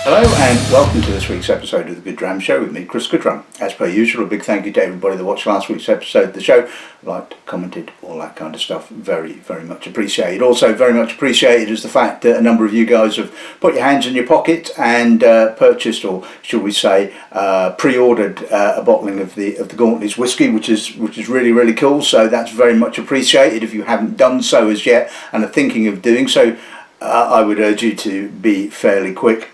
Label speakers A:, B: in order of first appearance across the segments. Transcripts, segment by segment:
A: Hello and welcome to this week's episode of the Goodrum Show with me, Chris Goodrum. As per usual, a big thank you to everybody that watched last week's episode of the show, liked, commented, all that kind of stuff. Very, very much appreciated. Also very much appreciated is the fact that a number of you guys have put your hands in your pocket and purchased, or should we say, pre-ordered a bottling of the Gauntlet's Whisky, which is really, really cool. So that's very much appreciated. If you haven't done so as yet and are thinking of doing so, I would urge you to be fairly quick.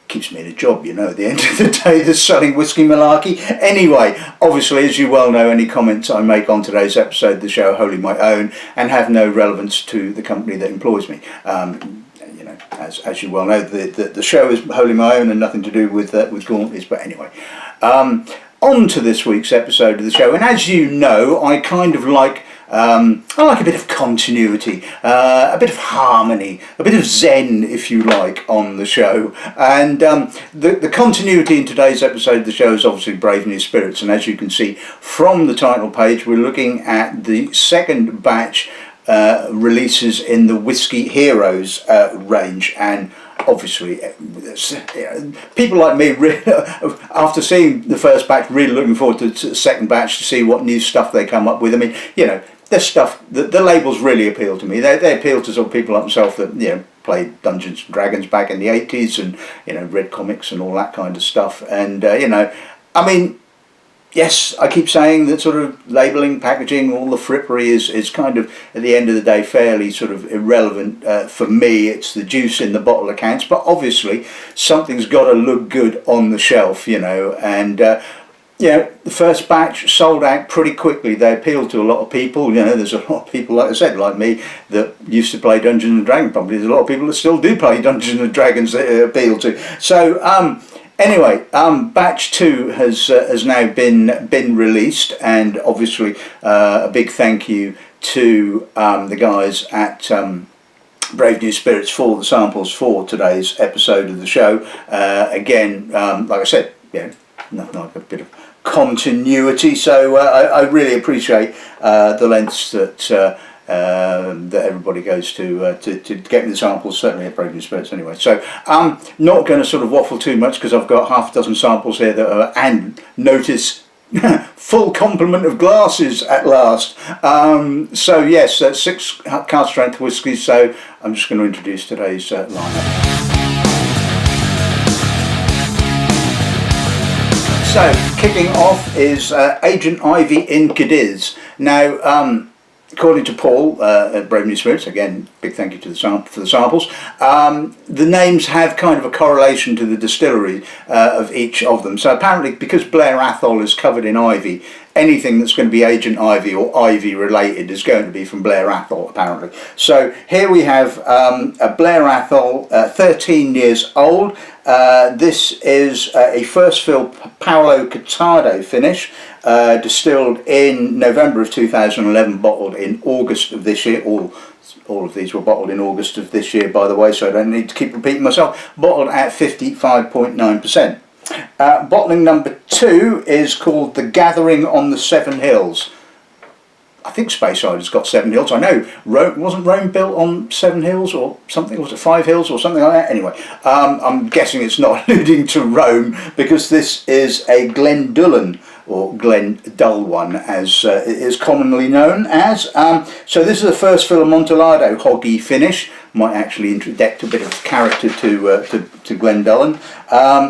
A: Keeps me in a job, you know, at the end of the day, the selling whiskey malarkey. Anyway, obviously, as you well know, any comments I make on today's episode of the show are wholly my own and have no relevance to the company that employs me. You know, as you well know, the show is wholly my own and nothing to do with Gauntley's. But anyway, on to this week's episode of the show. And as you know, I kind of like I like a bit of continuity, a bit of harmony, a bit of zen, if you like, on the show. And the continuity in today's episode of the show is obviously Brave New Spirits. And as you can see from the title page, we're looking at the second batch releases in the Whisky Heroes range. And obviously, people like me, after seeing the first batch, really looking forward to the second batch to see what new stuff they come up with. I mean, you know, there's stuff, the labels really appeal to me. They appeal to sort of people like myself that, you know, played Dungeons and Dragons back in the 80s and, you know, read comics and all that kind of stuff. And, you know, I mean, yes, I keep saying that sort of labelling, packaging, all the frippery is kind of, at the end of the day, fairly sort of irrelevant. For me, it's the juice in the bottle that counts. But obviously, something's got to look good on the shelf, you know. And, you know, the first batch sold out pretty quickly. They appeal to a lot of people. You know, there's a lot of people, like I said, like me, that used to play Dungeons and Dragons. Probably there's a lot of people that still do play Dungeons and Dragons that appeal to. So, anyway, batch 2 has now been released, and obviously a big thank you to the guys at Brave New Spirits for the samples for today's episode of the show. Again, like I said, yeah, nothing like a bit of continuity. So I really appreciate the lengths that everybody goes to get me the samples, certainly at Brave New Spirits anyway. So I'm not going to sort of waffle too much because I've got half a dozen samples here that are, and notice, full complement of glasses at last. So yes, 6 cask strength whiskies, so I'm just going to introduce today's lineup. So, kicking off is Agent Ivy in Cadiz. Now, according to Paul at Brave New Spirits, again, big thank you to for the samples, the names have kind of a correlation to the distillery of each of them. So apparently, because Blair Athol is covered in ivy, anything that's going to be Agent Ivy or Ivy related is going to be from Blair Athol, apparently. So here we have a Blair Athol, 13 years old. This is a first fill Paolo Cortado finish, distilled in November of 2011, bottled in August of this year. All of these were bottled in August of this year, by the way, so I don't need to keep repeating myself. Bottled at 55.9%. Bottling number 2 is called The Gathering on the Seven Hills. I think Speyside has got 7 hills. I know wasn't Rome built on 7 hills or something? Was it 5 hills or something like that? Anyway, I'm guessing it's not alluding to Rome because this is a Glendullan, or Glendullan as it is commonly known as. So this is the first fill Amontillado hoggy finish. Might actually inject a bit of character to Glendullan.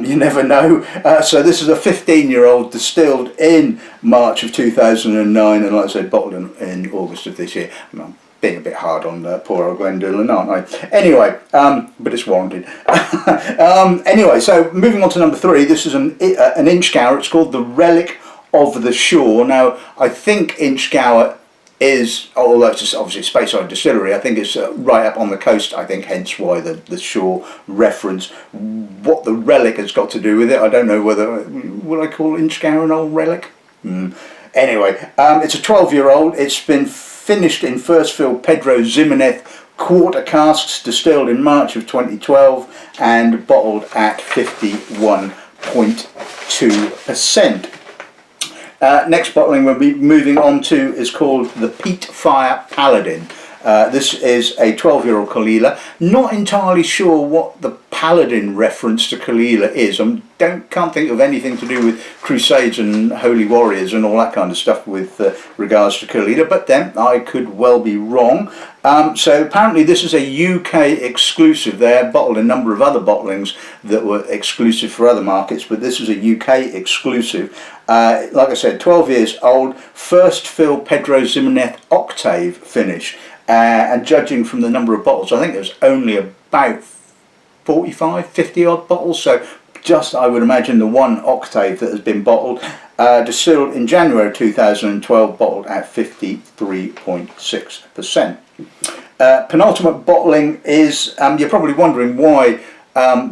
A: You never know. So this is a 15-year-old distilled in March of 2009, and like I said, bottled in August of this year. I'm being a bit hard on poor old Glendullan, aren't I? Anyway, but it's warranted. Anyway, so moving on to number 3. This is an Inchgower. It's called the Relic of the Shore. Now, I think Inchgower is, although it's just obviously a Speyside distillery, I think it's right up on the coast, I think, hence why the shore reference. What the relic has got to do with it, I don't know whether, would I call Inchgower an old relic? Anyway, it's a 12-year-old, it's been finished in first fill Pedro Ximenez quarter casks, distilled in March of 2012 and bottled at 51.2%. Next bottling we'll be moving on to is called the Peatfire Paladin. This is a 12-year-old Caol. Not entirely sure what the Paladin reference to Caol is. I can't think of anything to do with Crusades and Holy Warriors and all that kind of stuff with regards to Caol, but then I could well be wrong. So apparently this is a UK exclusive. They're bottled a number of other bottlings that were exclusive for other markets, but this is a UK exclusive. Like I said, 12 years old, first fill Pedro Ximenez octave finish. And judging from the number of bottles, I think there's only about 45, 50 odd bottles, so just I would imagine the one octave that has been bottled, distilled in January 2012, bottled at 53.6%. Penultimate bottling is, you're probably wondering why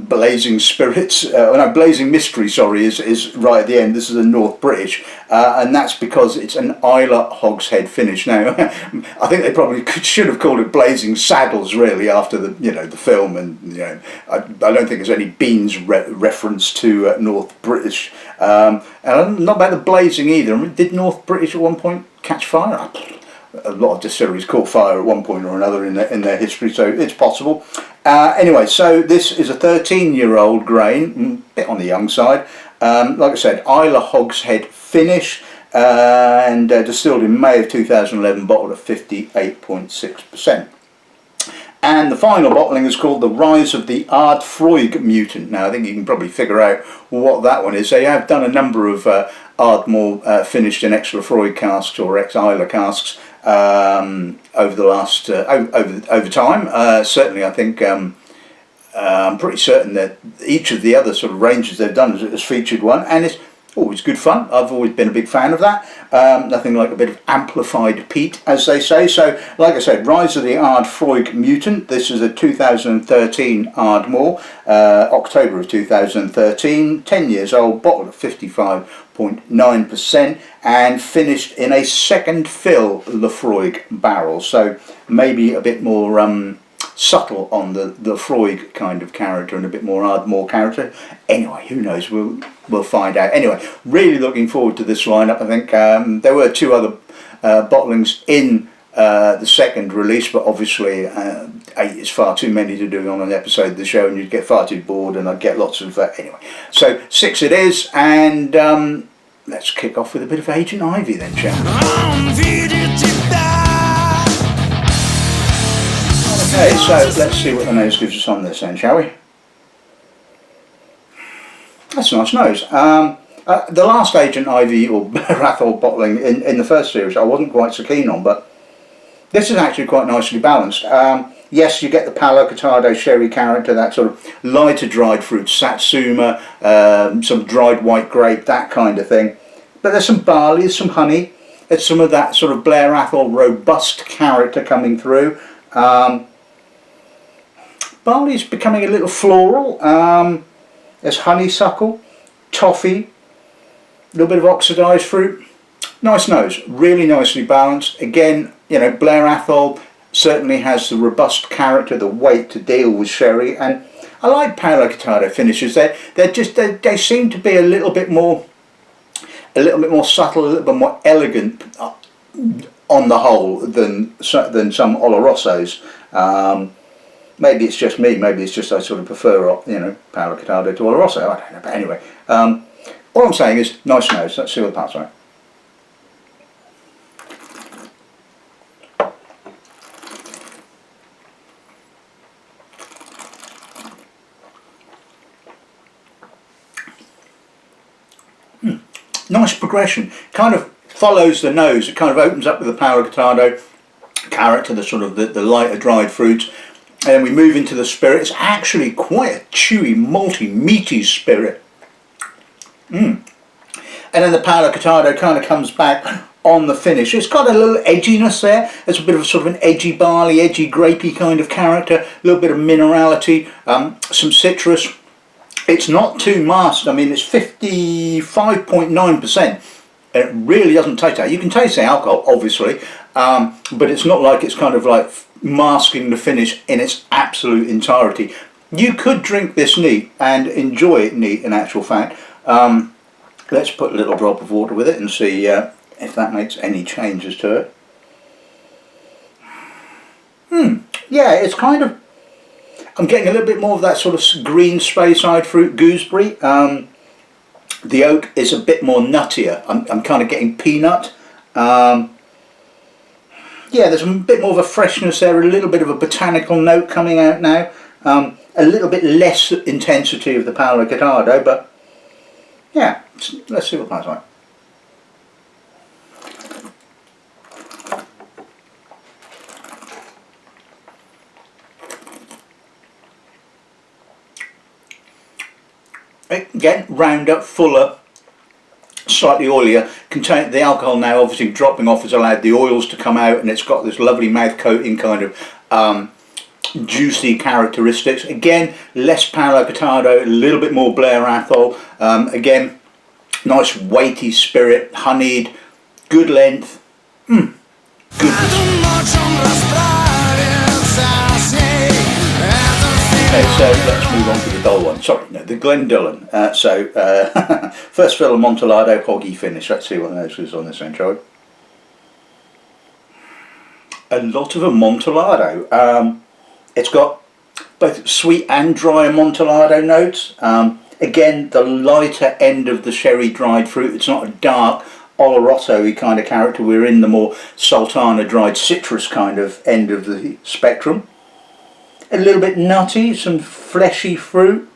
A: Blazing Spirits, no, Blazing Mystery, sorry, is right at the end. This is a North British, and that's because it's an Isla Hogshead finish. Now, I think they probably should have called it Blazing Saddles, really, after the the film, and I don't think there's any beans reference to North British, and not about the blazing either. I mean, did North British at one point catch fire? A lot of distilleries caught fire at one point or another in their history, so it's possible. Anyway, so this is a 13-year-old grain, a bit on the young side. Like I said, Isla Hogshead finish, and distilled in May of 2011, bottled at 58.6%. And the final bottling is called the Rise of the Ardphroaig Mutant. Now, I think you can probably figure out what that one is. They have done a number of Ardmore finished in ex-Laphroaig casks or ex-Isla casks over the last over time. Certainly, I think I'm pretty certain that each of the other sort of ranges they've done has featured one, and it's always good fun. I've always been a big fan of that. Nothing like a bit of amplified peat, as they say. So, like I said, Rise of the Ardphroaig Mutant. This is a 2013 Ardmore, October of 2013. 10 years old, bottled at 55.9%, and finished in a second fill Laphroaig barrel. So maybe a bit more subtle on the Laphroaig kind of character and a bit more Ardmore character. Anyway, who knows? We'll find out. Anyway, really looking forward to this lineup. I think there were two other bottlings in the second release, but obviously 8 is far too many to do on an episode of the show, and you'd get far too bored, and I'd get lots of anyway. So 6 it is, and let's kick off with a bit of Agent Ivy then, shall we? Okay, so let's see what the nose gives us on this then, shall we? That's a nice nose. The last Agent Ivy or Blair Athol bottling in the first series I wasn't quite so keen on, but this is actually quite nicely balanced. Yes, you get the Palo Cortado sherry character, that sort of lighter dried fruit, satsuma, some dried white grape, that kind of thing. But there's some barley, there's some honey, there's some of that sort of Blair Athol robust character coming through. Barley is becoming a little floral. There's honeysuckle, toffee, a little bit of oxidised fruit. Nice nose, really nicely balanced. Again, Blair Athol certainly has the robust character, the weight to deal with sherry, and I like Palo Cortado finishes. They seem to be a little bit more subtle, a little bit more elegant on the whole than some Olorosos. Maybe it's just me, maybe it's just I sort of prefer, Palo Cortado to Oloroso, I don't know, but anyway. All I'm saying is, nice nose. Let's see what the parts are. Nice progression. Kind of follows the nose. It kind of opens up with the Palo Cortado character, the sort of the lighter dried fruits. And then we move into the spirit. It's actually quite a chewy, malty, meaty spirit. And then the Palo Cortado kind of comes back on the finish. It's got a little edginess there. There's a bit of sort of an edgy barley, edgy grapey kind of character. A little bit of minerality, some citrus. It's not too masked. I mean, it's 55.9%. It really doesn't taste that. You can taste the alcohol, obviously, but it's not like it's kind of like masking the finish in its absolute entirety. You could drink this neat and enjoy it neat, in actual fact. Let's put a little drop of water with it and see if that makes any changes to it. Yeah, it's kind of, I'm getting a little bit more of that sort of green Speyside fruit gooseberry. The oak is a bit more nuttier. I'm kind of getting peanut. Yeah, there's a bit more of a freshness there, a little bit of a botanical note coming out now. A little bit less intensity of the Paolo Cortado, but yeah, let's see what that's like. Again, rounder, fuller, slightly oilier. The alcohol now obviously dropping off has allowed the oils to come out, and it's got this lovely mouth coating kind of juicy characteristics. Again, less Paolo Cortado, a little bit more Blair Athol. Again, nice weighty spirit, honeyed, good length. Goodness. Okay, so let's move on to the dull one. Sorry, no, the Glendullan. First fill of Amontillado, hoggy finish. Let's see what the nose is on this one, shall we? A lot of Amontillado. It's got both sweet and dry Amontillado notes. Again, the lighter end of the sherry dried fruit. It's not a dark Oloroso-y kind of character. We're in the more Sultana dried citrus kind of end of the spectrum. A little bit nutty, some fleshy fruit.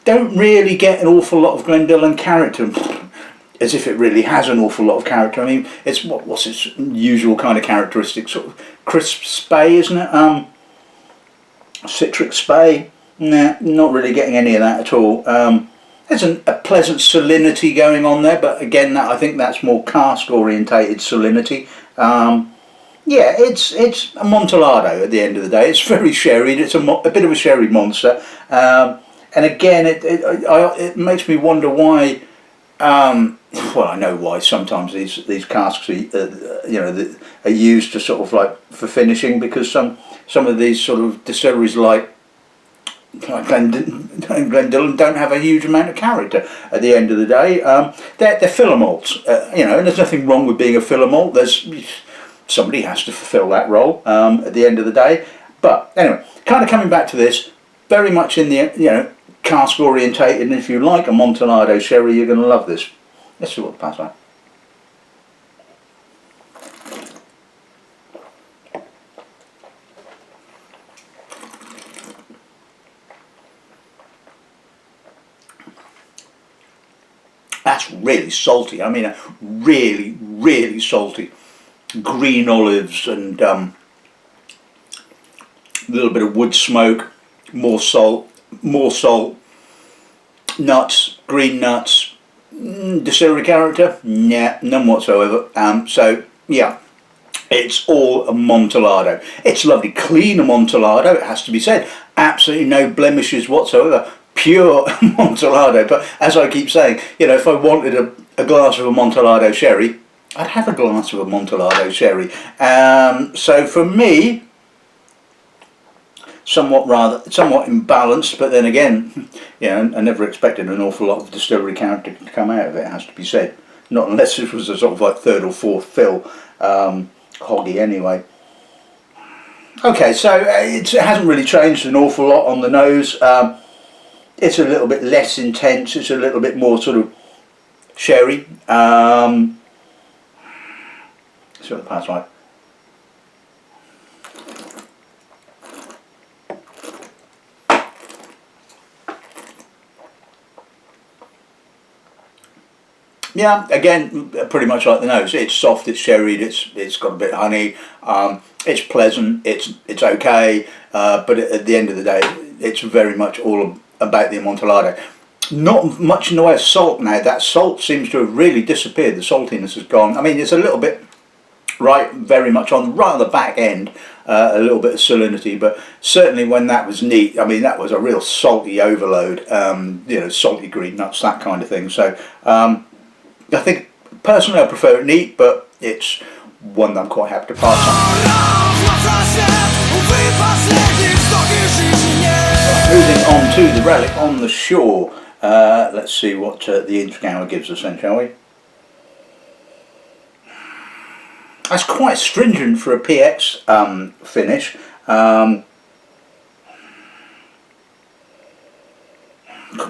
A: Don't really get an awful lot of Glendullan character, as if it really has an awful lot of character. I mean, it's what's its usual kind of characteristic, sort of crisp spay, isn't it? Citric spay. Nah, not really getting any of that at all. There's a pleasant salinity going on there, but again, I think that's more cask orientated salinity. Yeah, it's Amontillado at the end of the day. It's very sherried. It's a bit of a sherry monster, and again, it makes me wonder why. Well, I know why. Sometimes these casks are used to sort of like for finishing, because some of these sort of distilleries like Glendullan don't have a huge amount of character at the end of the day. They're filler malts, and there's nothing wrong with being a filler malt. Somebody has to fulfill that role at the end of the day. But anyway, kind of coming back to this, very much in the cask orientated, and if you like Amontillado sherry, you're going to love this. Let's see what the pass like. That's really salty. I mean, really, really salty. Green olives and a little bit of wood smoke, more salt, nuts, green nuts. Distillery character? Nah, none whatsoever. So yeah, it's all Amontillado. It's lovely, clean Amontillado, it has to be said. Absolutely no blemishes whatsoever. Pure Amontillado. But as I keep saying, if I wanted a glass of Amontillado sherry, I'd have a glass of Amontillado sherry. So for me, somewhat imbalanced, but then again, I never expected an awful lot of distillery character to come out of it, has to be said. Not unless it was a sort of like third or fourth fill, hoggy anyway. Okay, so it hasn't really changed an awful lot on the nose. It's a little bit less intense, it's a little bit more sort of sherry. See what the pass like. Yeah, again, pretty much like the nose. It's soft, it's sherried, it's got a bit of honey. It's pleasant, it's okay, but at the end of the day, it's very much all about the Amontillado. Not much in the way of salt now. That salt seems to have really disappeared. The saltiness has gone. I mean, it's a little bit very much on the back end, a little bit of salinity, but certainly when that was neat, I mean, that was a real salty overload. Salty green nuts, that kind of thing. So I think personally I prefer it neat, but it's one that I'm quite happy to pass on. Moving on to the Relic on the Shore. Let's see what the Inchgower gives us then, shall we? That's quite stringent for a PX finish. A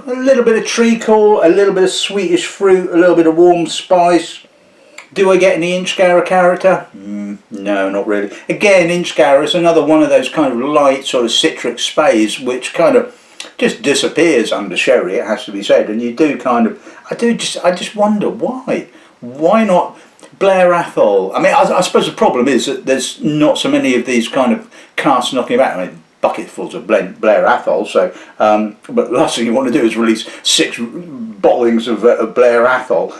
A: little bit of treacle, a little bit of sweetish fruit, a little bit of warm spice. Do I get any Inchgower character? No, not really. Again, Inchgower is another one of those kind of light sort of citric spays which kind of just disappears under sherry, it has to be said. And you do kind of, I just wonder why. Why not Blair Athol? I mean, I suppose the problem is that there's not so many of these kind of casks knocking about. I mean, bucketfuls of Blair Athol, so but the last thing you want to do is release 6 bottlings of Blair Athol.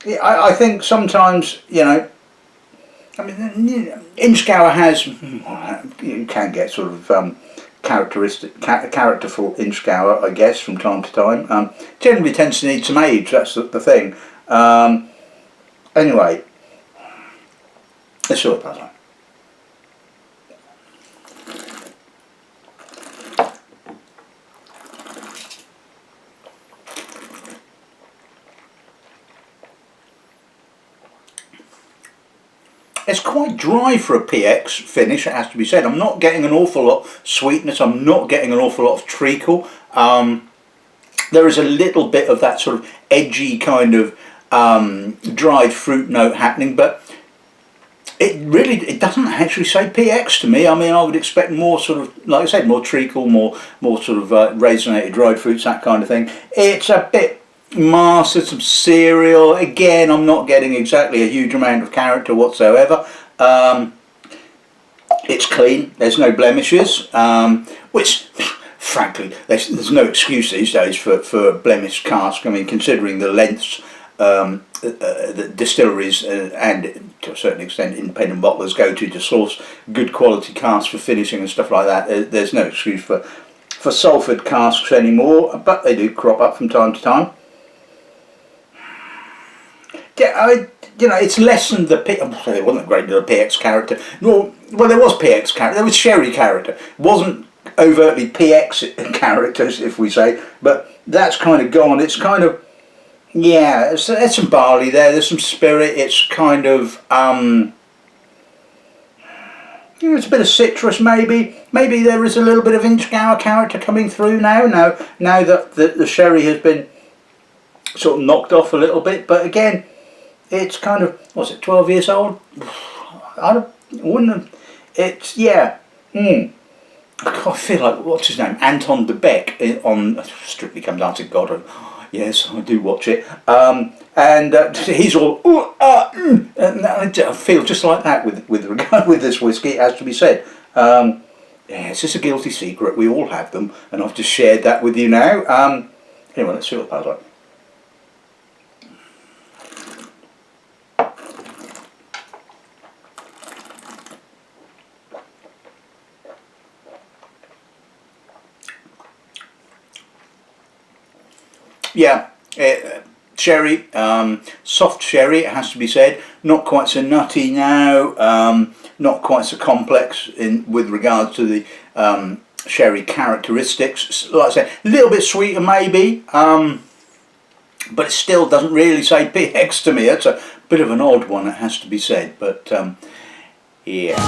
A: Yeah, I think sometimes, you know, I mean, Inchgower has, you can get sort of characterful Inchgower, I guess, from time to time. Generally tends to need some age, that's the thing. Anyway, let's see what it does like. It's quite dry for a PX finish, it has to be said. I'm not getting an awful lot of sweetness, I'm not getting an awful lot of treacle. There is a little bit of that sort of edgy kind of dried fruit note happening, but it doesn't actually say PX to me. I mean, I would expect more sort of, like I said, more treacle, more sort of raisinated dried fruits, that kind of thing. It's a bit mastered, some cereal. Again, I'm not getting exactly a huge amount of character whatsoever. It's clean, there's no blemishes, which frankly there's no excuse these days for blemished cask. I mean, considering the lengths that distilleries and to a certain extent independent bottlers go to source good quality casks for finishing and stuff like that, there's no excuse for sulphid casks anymore, but they do crop up from time to time. Yeah, you know, it's less than the there wasn't a great deal of PX character. Well, there was PX character, there was sherry character. It wasn't overtly PX characters, if we say, but that's kind of gone. It's kind of, yeah, there's some barley there, there's some spirit, it's kind of, you know, it's a bit of citrus maybe. Maybe there is a little bit of Inchgower character coming through now that the sherry has been sort of knocked off a little bit, but again, it's kind of, what's it, 12 years old? I wouldn't have, it's, yeah, I feel like, what's his name, Anton de Beck on Strictly Come Dancing God, yes, I do watch it, and he's all, and I feel just like that with regard with this whiskey, it has to be said. Yeah, it's just a guilty secret, we all have them, and I've just shared that with you now. Anyway, let's see what that like. Yeah, sherry, soft sherry, it has to be said. Not quite so nutty now, not quite so complex with regards to the sherry characteristics. Like I said, a little bit sweeter maybe, but it still doesn't really say PX to me. It's a bit of an odd one, it has to be said, but yeah.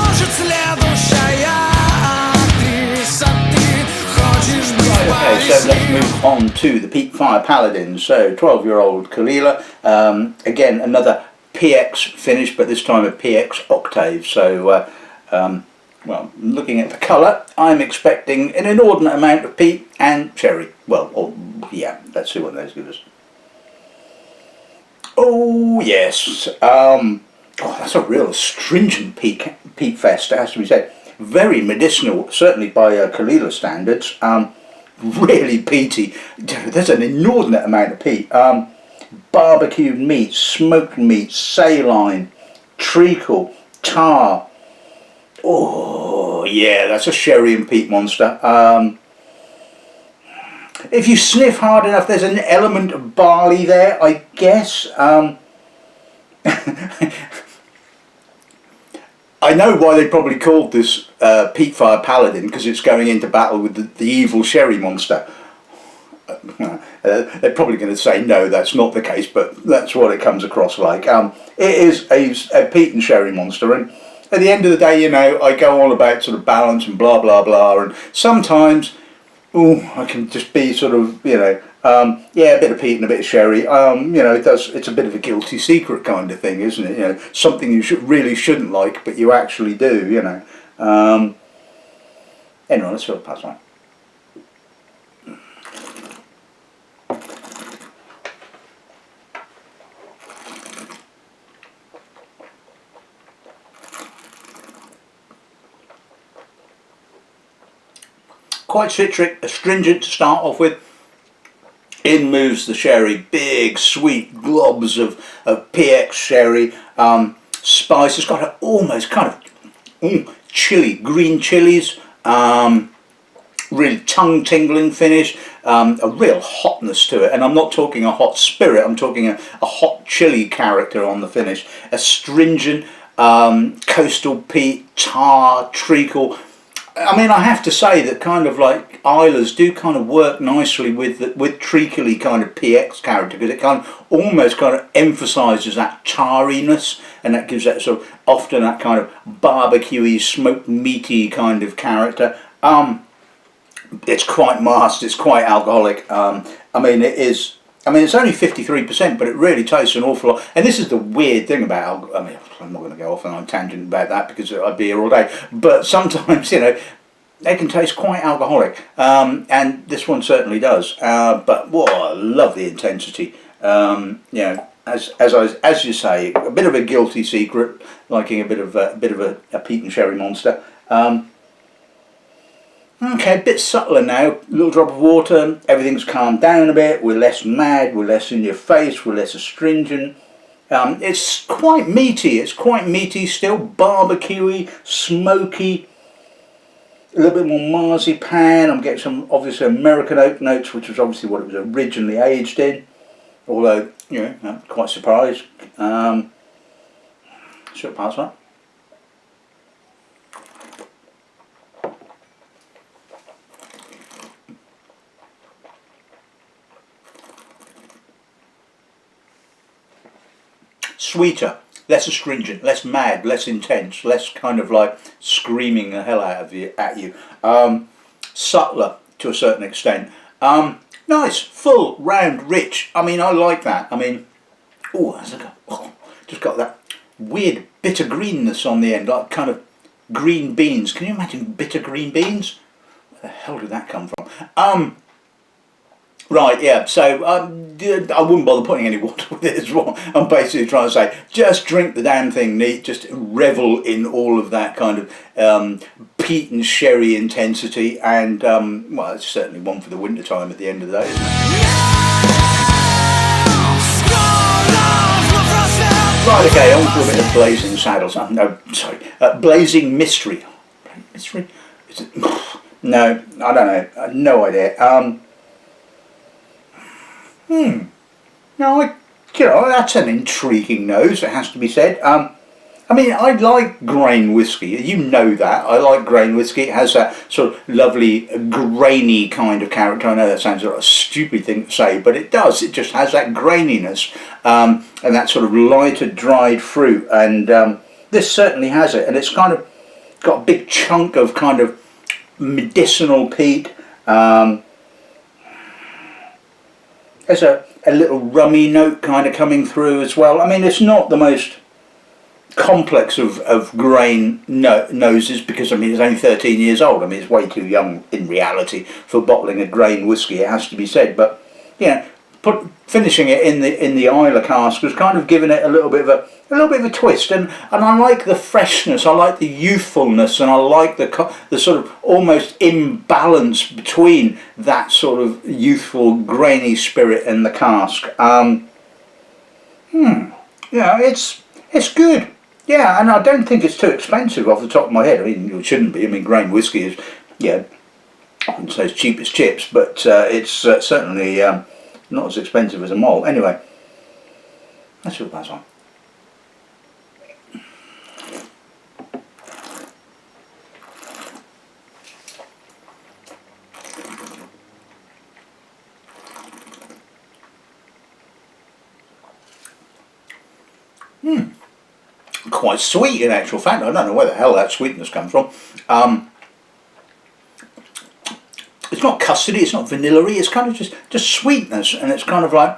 A: Okay, so let's move on to the Peatfire Paladin. So 12-year-old Kalila, again another PX finish, but this time a PX octave. So well, looking at the colour, I'm expecting an inordinate amount of peat and cherry. Well, yeah, let's see what those give us. Oh yes, oh, that's a real stringent peat fest, it has to be said. Very medicinal, certainly by Kalila standards. Really peaty. There's an inordinate amount of peat. Barbecued meat, smoked meat, saline, treacle, tar. Oh yeah, that's a sherry and peat monster. If you sniff hard enough, there's an element of barley there, I guess. I know why they probably called this Peatfire Paladin, because it's going into battle with the evil sherry monster. They're probably going to say no, that's not the case, but that's what it comes across like. It is a peat and sherry monster, and at the end of the day, you know, I go all about sort of balance and blah blah blah, and sometimes, I can just be sort of, you know, yeah, a bit of peat and a bit of sherry. You know, it's a bit of a guilty secret kind of thing, isn't it? You know, something you really shouldn't like, but you actually do. You know. Anyway, let's fill the pass line. Quite citric, astringent to start off with. In moves the sherry, big sweet globs of PX sherry. Spice. It's got an almost kind of chili, green chilies. Really tongue tingling finish. A real hotness to it, and I'm not talking a hot spirit. I'm talking a hot chili character on the finish. Astringent, coastal peat, tar, treacle. I mean, I have to say that kind of like Islers do kind of work nicely with treacly kind of PX character, because it kind of almost kind of emphasises that tarriness, and that gives that sort of often that kind of barbecuey, smoked meaty kind of character. It's quite masked. It's quite alcoholic. I mean, it is. I mean, it's only 53%, but it really tastes an awful lot. And this is the weird thing about, I mean, I'm not going to go off on a tangent about that because I'd be here all day. But sometimes, you know, they can taste quite alcoholic. And this one certainly does. But, whoa, I love the intensity. You know, as you say, a bit of a guilty secret, liking a bit of a peat and sherry monster. Okay, a bit subtler now, a little drop of water, everything's calmed down a bit, we're less mad, we're less in your face, we're less astringent. It's quite meaty still, barbecuey, smoky, a little bit more marzipan. I'm getting some obviously American oak notes, which was obviously what it was originally aged in, although, you know, I'm quite surprised. Should pass that. Sweeter, less astringent, less mad, less intense, less kind of like screaming the hell out of you at you. Subtler to a certain extent. Nice, full, round, rich. I mean, I like that. I mean, just got that weird bitter greenness on the end, like kind of green beans. Can you imagine bitter green beans? Where the hell did that come from? Right, yeah, so I wouldn't bother putting any water with it as well. I'm basically trying to say, just drink the damn thing neat, just revel in all of that kind of peat and sherry intensity, and, well, it's certainly one for the winter time at the end of the day, isn't it? Right, okay, on to a bit of Blazing Saddles. No, sorry, Blazing Mystery. Mystery? Is it? No, I don't know, no idea. No, you know, that's an intriguing nose, it has to be said. I mean, I like grain whisky, you know that. I like grain whisky. It has that sort of lovely, grainy kind of character. I know that sounds like a stupid thing to say, but it does. It just has that graininess and that sort of lighter, dried fruit. And this certainly has it. And it's kind of got a big chunk of kind of medicinal peat. There's a little rummy note kind of coming through as well. I mean, it's not the most complex of grain noses, because I mean it's only 13 years old. I mean, it's way too young in reality for bottling a grain whisky, it has to be said. But you know, finishing it in the Islay cask was kind of giving it a little bit of a twist, and I like the freshness, I like the youthfulness, and I like the sort of almost imbalance between that sort of youthful grainy spirit and the cask. Yeah, it's good. Yeah, and I don't think it's too expensive off the top of my head. I mean, it shouldn't be. I mean, grain whisky is, yeah, I wouldn't say as cheap as chips, but it's certainly not as expensive as a malt. Anyway, let's see what that's on. quite sweet in actual fact. I don't know where the hell that sweetness comes from. It's not custardy, it's not vanilla-y, it's kind of just sweetness, and it's kind of like,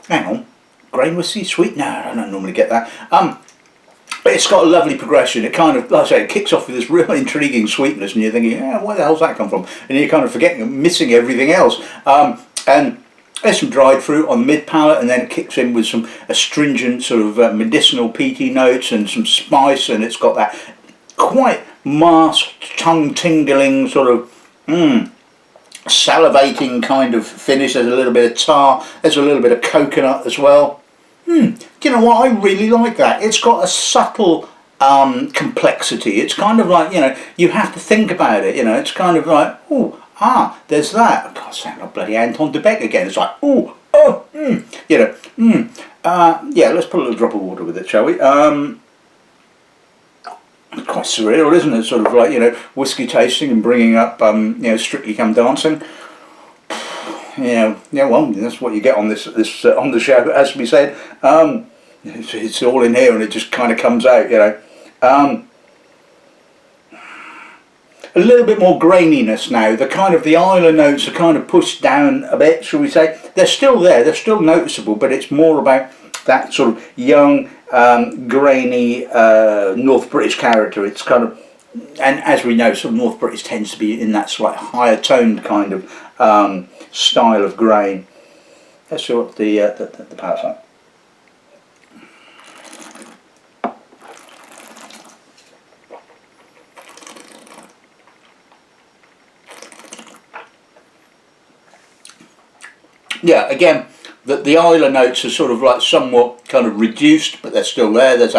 A: hang on, grain whiskey, sweet? No, I don't normally get that. But it's got a lovely progression. It kind of, like I say, it kicks off with this real intriguing sweetness, and you're thinking, yeah, where the hell's that come from? And you're kind of forgetting, missing everything else. And there's some dried fruit on the mid palate, and then it kicks in with some astringent sort of medicinal peaty notes and some spice, and it's got that quite masked, tongue-tingling sort of salivating kind of finish. There's a little bit of tar, there's a little bit of coconut as well. Do you know what, I really like that. It's got a subtle complexity. It's kind of like, you know, you have to think about it, you know, it's kind of like, oh, there's that. God, I sound like bloody Anton de Beck again. It's like, you know, yeah, let's put a little drop of water with it, shall we? Quite surreal, isn't it? Sort of like, you know, whiskey tasting and bringing up, you know, Strictly Come Dancing. Yeah, well, that's what you get on this on the show, as we said. It's all in here, and it just kind of comes out, you know. A little bit more graininess now. The kind of the Isla notes are kind of pushed down a bit, shall we say? They're still there. They're still noticeable, but it's more about that sort of young, grainy North British character. It's kind of, and as we know, sort of North British tends to be in that slight higher toned kind of style of grain. Let's see what the palate's like. Yeah, again, the Isla notes are sort of like somewhat kind of reduced, but they're still there. There's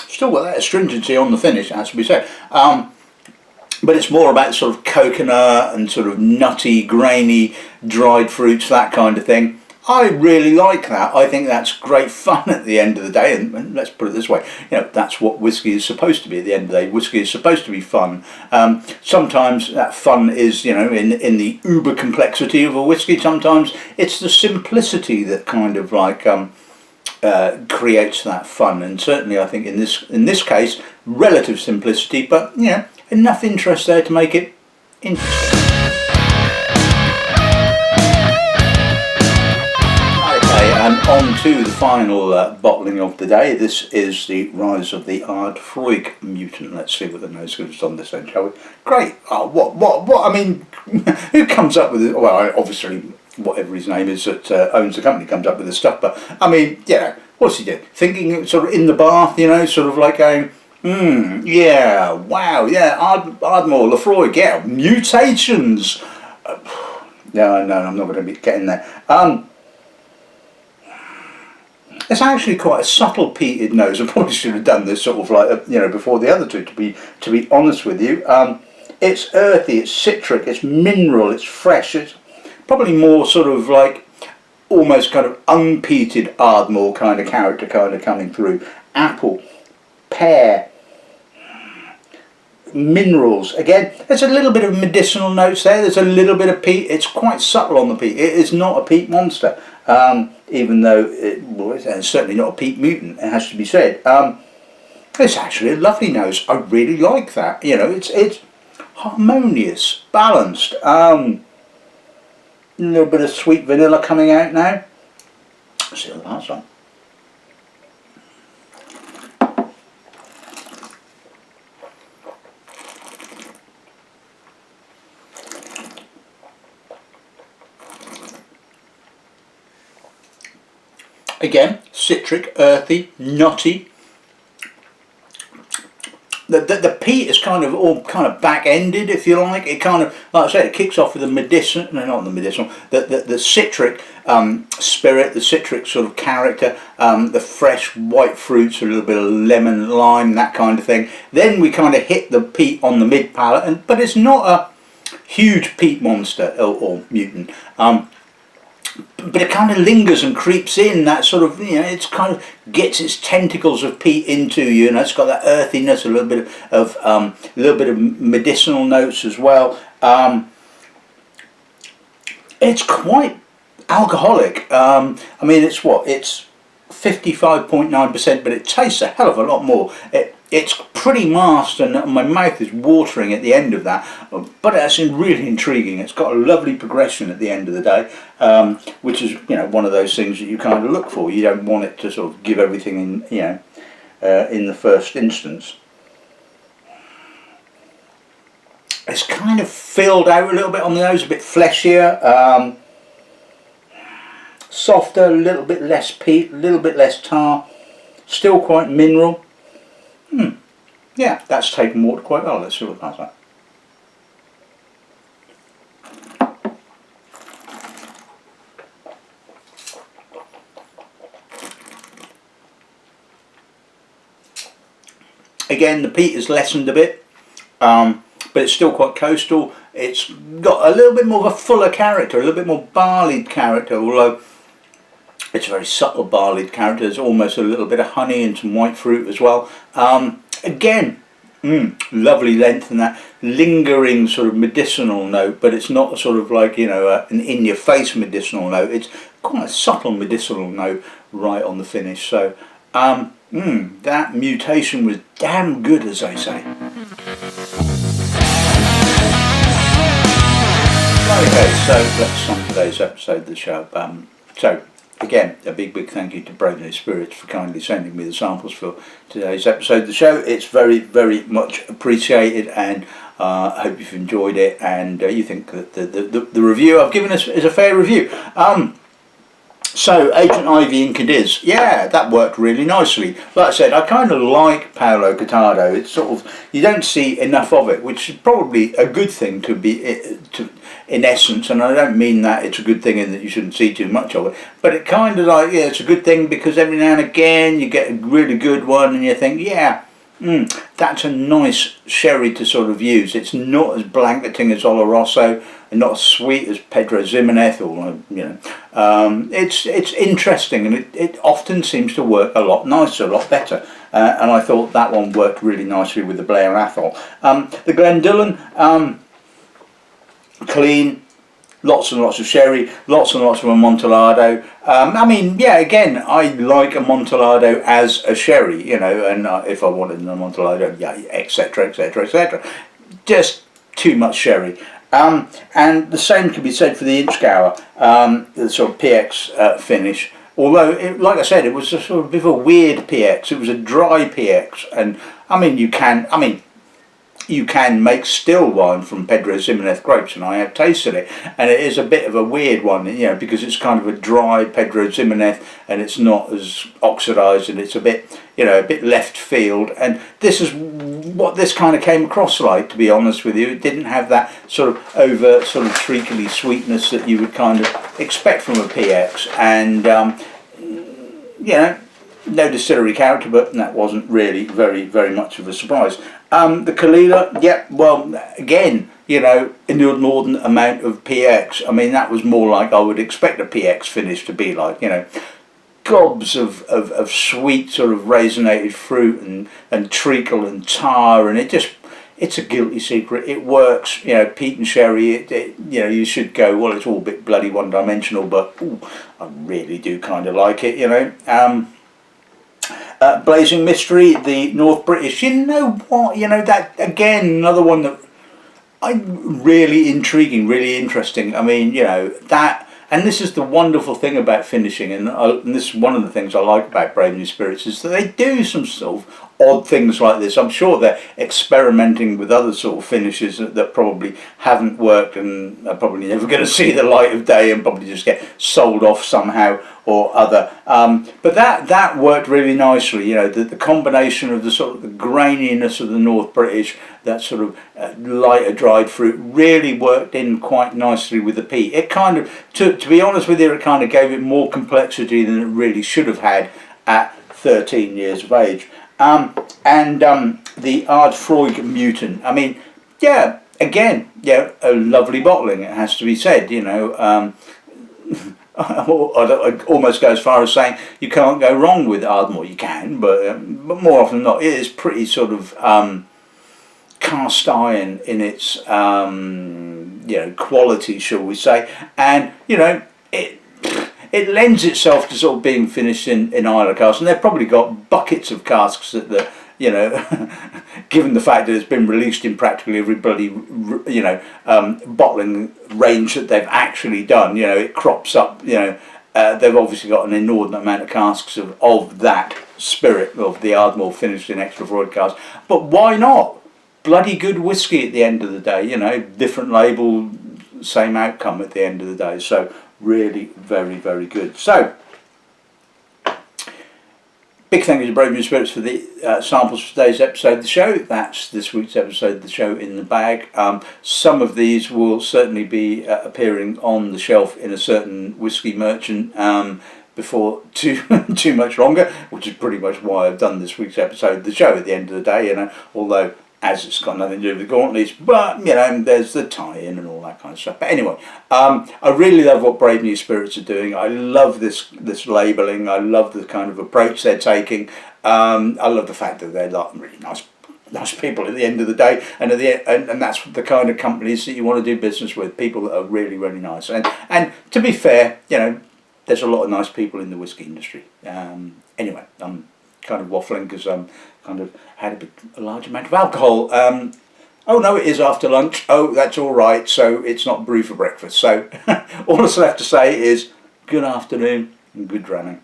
A: still got that astringency on the finish, as we said. But it's more about sort of coconut and sort of nutty, grainy, dried fruits, that kind of thing. I really like that. I think that's great fun at the end of the day, and let's put it this way, you know, that's what whiskey is supposed to be at the end of the day. Whiskey is supposed to be fun. Sometimes that fun is, you know, in the uber complexity of a whiskey. Sometimes it's the simplicity that kind of like creates that fun, and certainly I think in this case, relative simplicity, but, you know, enough interest there to make it interesting. And on to the final bottling of the day. This is the Rise of the Ardphroaig Mutant. Let's see what the nose gives on this end, shall we? Great. Oh, what? I mean, who comes up with it? Well, obviously, whatever his name is that owns the company comes up with this stuff. But I mean, yeah, what's he doing? Thinking sort of in the bath, you know, sort of like going, yeah, wow, yeah, Ardmore, Lafroig, yeah, mutations. No, I'm not going to be getting there. It's actually quite a subtle peated nose. I probably should have done this sort of like, you know, before the other two, to be honest with you. It's earthy, it's citric, it's mineral, it's fresh. It's probably more sort of like almost kind of unpeated Ardmore kind of character kind of coming through. Apple, pear, minerals. Again, there's a little bit of medicinal notes there. There's a little bit of peat. It's quite subtle on the peat. It is not a peat monster. Even though it's certainly not a peat mutant, it has to be said. It's actually a lovely nose. I really like that. You know, it's harmonious, balanced. A little bit of sweet vanilla coming out now. Let's see what that's on. Again, citric, earthy, nutty. The peat is kind of all kind of back-ended, if you like. It kind of, like I said, it kicks off with the medicinal, no, not the medicinal, the citric spirit, the citric sort of character, the fresh white fruits, a little bit of lemon, lime, that kind of thing. Then we kind of hit the peat on the mid palate, but it's not a huge peat monster or mutant. But it kind of lingers and creeps in, that sort of, you know, it's kind of gets its tentacles of peat into you, and it's got that earthiness, a little bit of medicinal notes as well. It's quite alcoholic. I mean, it's 55.9%, but it tastes a hell of a lot more. it's pretty masked, and my mouth is watering at the end of that, but it's really intriguing. It's got a lovely progression at the end of the day, which is, you know, one of those things that you kind of look for. You don't want it to sort of give everything in, you know, in the first instance. It's kind of filled out a little bit on the nose, a bit fleshier, softer, a little bit less peat, a little bit less tar, still quite mineral. Yeah, that's taken water quite well. Let's see what that's like. Again, the peat is lessened a bit, but it's still quite coastal. It's got a little bit more of a fuller character, a little bit more barleyed character, although it's a very subtle barleyed character. There's almost a little bit of honey and some white fruit as well. Again, lovely length and that lingering sort of medicinal note, but it's not sort of like, you know, an in-your-face medicinal note. It's quite a subtle medicinal note right on the finish. So that mutation was damn good, as I say. Okay, so let's sum today's episode of the show. So again, a big thank you to Brave New Spirits for kindly sending me the samples for today's episode of the show. It's very much appreciated, and I hope you've enjoyed it, and you think that the review I've given us is a fair review. So, Agent Ivy in Cadiz, yeah, that worked really nicely. Like I said, I kind of like Paolo Cortado. It's sort of, you don't see enough of it, which is probably a good thing to be, in essence, and I don't mean that it's a good thing in that you shouldn't see too much of it, but it kind of like, yeah, it's a good thing because every now and again you get a really good one and you think, yeah, that's a nice sherry to sort of use. It's not as blanketing as Oloroso and not as sweet as Pedro Ximenez, or, you know, it's interesting, and it often seems to work a lot nicer, a lot better. And I thought that one worked really nicely with the Blair Athol. The Glendullan, clean, lots and lots of sherry, lots and lots of Amontillado. I mean, yeah, again, I like Amontillado as a sherry, you know, and if I wanted an Amontillado, yeah, etc, etc, etc. Just too much sherry. And the same can be said for the Inchgower, the sort of PX finish. Although, like I said, it was a sort of bit of a weird PX. It was a dry PX, and I mean, you can make still wine from Pedro Ximenez grapes, and I have tasted it, and it is a bit of a weird one, you know, because it's kind of a dry Pedro Ximenez, and it's not as oxidised, and it's a bit, you know, a bit left field. And this is what this kind of came across like, to be honest with you. It didn't have that sort of over sort of treacly sweetness that you would kind of expect from a PX, and you know, no distillery character, but that wasn't really very much of a surprise. The Kalila, yeah, well, again, you know, an inordinate amount of PX. I mean, that was more like I would expect a PX finish to be like, you know, gobs of sweet sort of raisinated fruit and treacle and tar, and it's a guilty secret. It works, you know, peat and sherry, you know, you should go, well, it's all a bit bloody one-dimensional, but ooh, I really do kind of like it, you know. Blazing Mystery, the North British, you know what, you know, that, again, another one that really intriguing, really interesting. I mean, you know, that, and this is the wonderful thing about finishing, and this is one of the things I like about Brave New Spirits, is that they do some sort of odd things like this. I'm sure they're experimenting with other sort of finishes that probably haven't worked and are probably never going to see the light of day and probably just get sold off somehow or other. But that worked really nicely. You know, the combination of the sort of the graininess of the North British, that sort of lighter dried fruit, really worked in quite nicely with the peat. It kind of, to be honest with you, it kind of gave it more complexity than it really should have had at 13 years of age. The Ardphroaig Mutant, I mean, yeah, again, yeah, a lovely bottling, it has to be said, you know. I'd almost go as far as saying you can't go wrong with Ardmore. You can, but more often than not, it is pretty sort of cast iron in its you know, quality, shall we say, and you know, it lends itself to sort of being finished in Isla casks, and they've probably got buckets of casks at you know, given the fact that it's been released in practically every bloody, you know, bottling range that they've actually done, you know, it crops up, you know, they've obviously got an inordinate amount of casks of that spirit of the Ardmore finished in Ardphroaig casks. But why not? Bloody good whiskey at the end of the day, you know, different label, same outcome at the end of the day. So really very, very good. So big thank you to Brave New Spirits for the samples for today's episode of the show. That's this week's episode of the show in the bag. Some of these will certainly be appearing on the shelf in a certain whiskey merchant before too much longer, which is pretty much why I've done this week's episode of the show at the end of the day, you know, although as it's got nothing to do with the gauntlets, but you know, there's the tie-in and all that kind of stuff. But anyway, I really love what Brave New Spirits are doing. I love this labelling. I love the kind of approach they're taking. I love the fact that they're like really nice people at the end of the day, and and that's the kind of companies that you want to do business with. People that are really, really nice. And to be fair, you know, there's a lot of nice people in the whiskey industry. Anyway, I'm kind of waffling because I'm kind of had a large amount of alcohol. Oh no, it is after lunch. Oh, that's all right. So it's not brew for breakfast. So all that's left to say is good afternoon and good dramming.